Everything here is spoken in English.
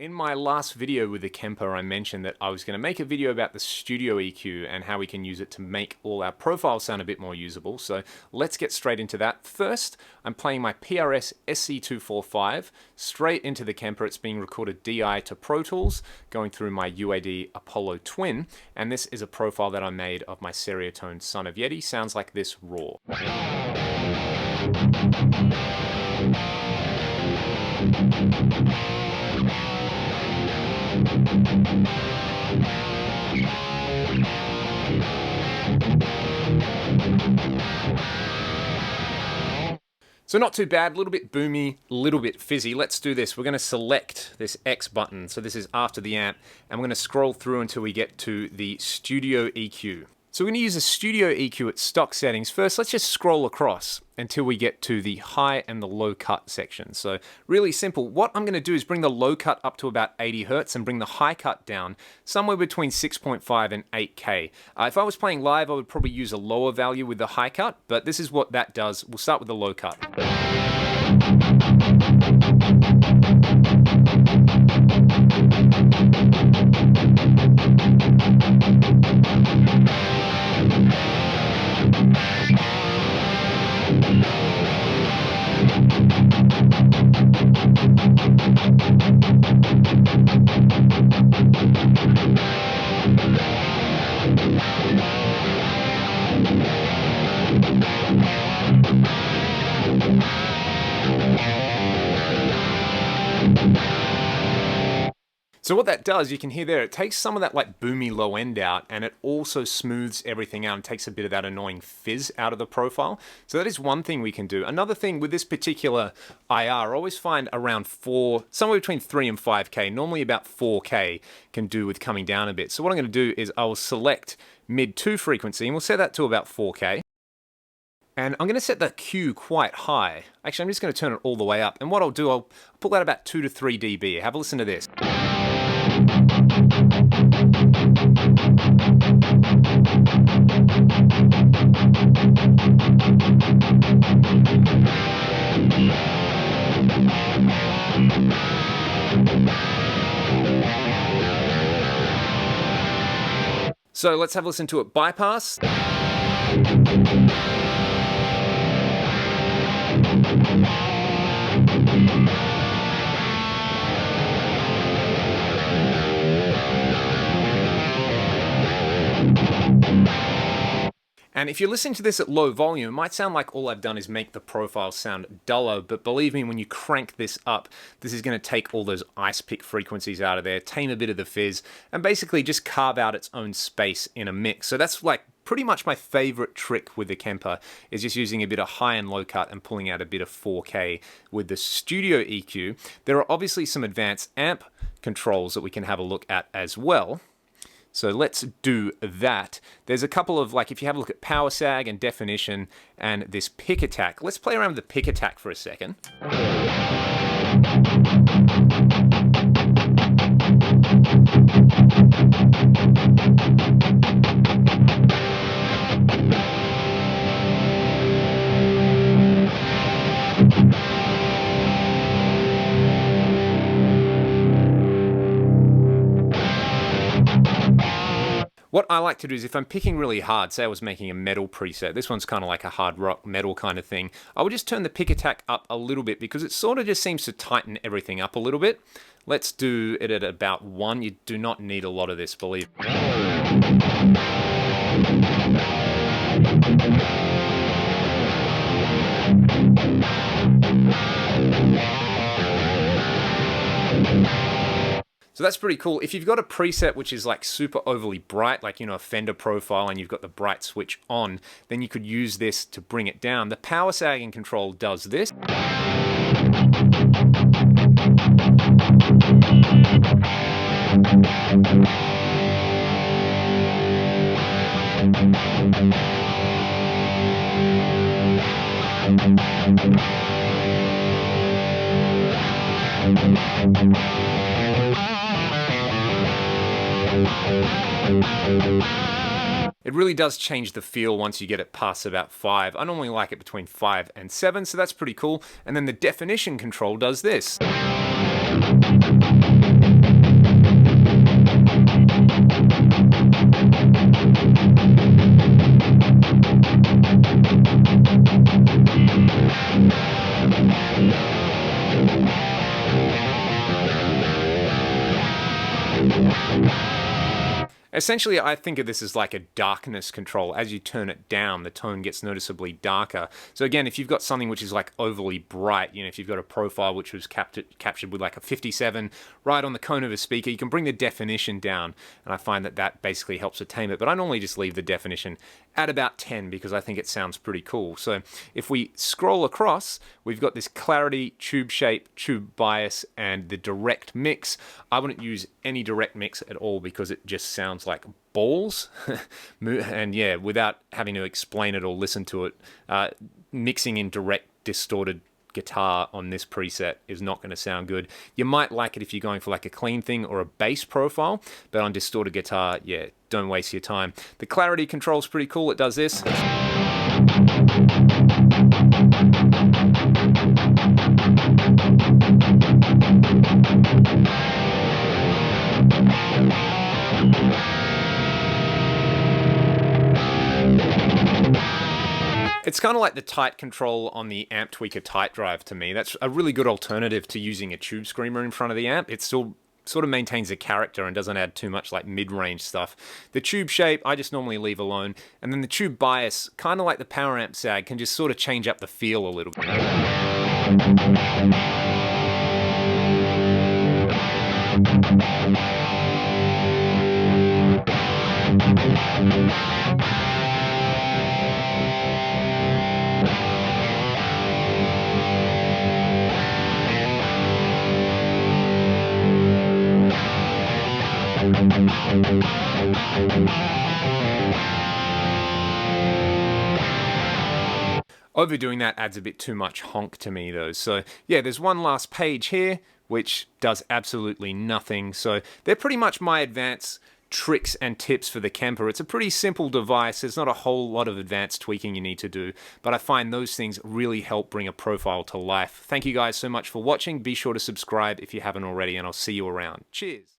In my last video with the Kemper, I mentioned that I was going to make a video about the Studio EQ and how we can use it to make all our profiles sound a bit more usable. So let's get straight into that. First, I'm playing my PRS SC245 straight into the Kemper. It's being recorded DI to Pro Tools, going through my UAD Apollo Twin. And this is a profile that I made of my Stereotone Son of Yeti. Sounds like this raw. So not too bad, a little bit boomy, a little bit fizzy. Let's do this. We're going to select this X button. So this is after the amp, and we're going to scroll through until we get to the Studio EQ. So we're going to use the Studio EQ at stock settings. First, let's just scroll across until we get to the high and the low cut section. So really simple. What I'm going to do is bring the low cut up to about 80 Hertz and bring the high cut down somewhere between 6.5 and 8K. If I was playing live, I would probably use a lower value with the high cut, but this is what that does. We'll start with the low cut. So what that does, you can hear there, it takes some of that like boomy low end out, and it also smooths everything out and takes a bit of that annoying fizz out of the profile. So that is one thing we can do. Another thing with this particular IR, I always find around somewhere between 3 and 5K, normally about 4K can do with coming down a bit. So what I'm going to do is I will select mid 2 frequency, and we'll set that to about 4K. And I'm going to set the Q quite high. Actually, I'm just going to turn it all the way up. And what I'll do, I'll pull that about 2 to 3 dB. Have a listen to this. So let's have a listen to it bypass. And if you're listening to this at low volume, it might sound like all I've done is make the profile sound duller, but believe me, when you crank this up, this is going to take all those ice pick frequencies out of there, tame a bit of the fizz, and basically just carve out its own space in a mix. So that's like pretty much my favorite trick with the Kemper, is just using a bit of high and low cut and pulling out a bit of 4K with the Studio EQ. There are obviously some advanced amp controls that we can have a look at as well. So let's do that. There's a couple of, like, if you have a look at power sag and definition and this pick attack. Let's play around with the pick attack for a second. What I like to do is if I'm picking really hard, say I was making a metal preset, this one's kind of like a hard rock metal kind of thing, I would just turn the pick attack up a little bit because it sort of just seems to tighten everything up a little bit. Let's do it at about 1. You do not need a lot of this, believe me. So that's pretty cool. If you've got a preset which is like super overly bright, like, you know, a Fender profile, and you've got the bright switch on, then you could use this to bring it down. The power sagging control does this. It really does change the feel once you get it past about 5. I normally like it between 5 and 7, so that's pretty cool. And then the definition control does this. Essentially, I think of this as like a darkness control. As you turn it down, the tone gets noticeably darker. So again, if you've got something which is like overly bright, you know, if you've got a profile which was captured with like a 57 right on the cone of a speaker, you can bring the definition down, and I find that that basically helps to tame it. But I normally just leave the definition at about 10 because I think it sounds pretty cool. So if we scroll across, we've got this clarity, tube shape, tube bias, and the direct mix. I wouldn't use any direct mix at all because it just sounds like balls. And yeah, without having to explain it or listen to it, mixing in direct distorted guitar on this preset is not going to sound good. You might like it if you're going for like a clean thing or a bass profile, but on distorted guitar, yeah, don't waste your time. The clarity control's pretty cool. It does this. It's kind of like the tight control on the amp tweaker tight drive to me. That's a really good alternative to using a tube screamer in front of the amp. It still sort of maintains a character and doesn't add too much like mid-range stuff. The tube shape, I just normally leave alone. And then the tube bias, kind of like the power amp sag, can just sort of change up the feel a little bit. Overdoing that adds a bit too much honk to me though. So yeah, there's one last page here which does absolutely nothing. So they're pretty much my advanced tricks and tips for the Kemper. It's a pretty simple device. There's not a whole lot of advanced tweaking you need to do, but I find those things really help bring a profile to life. Thank you guys so much for watching. Be sure to subscribe if you haven't already, and I'll see you around. Cheers.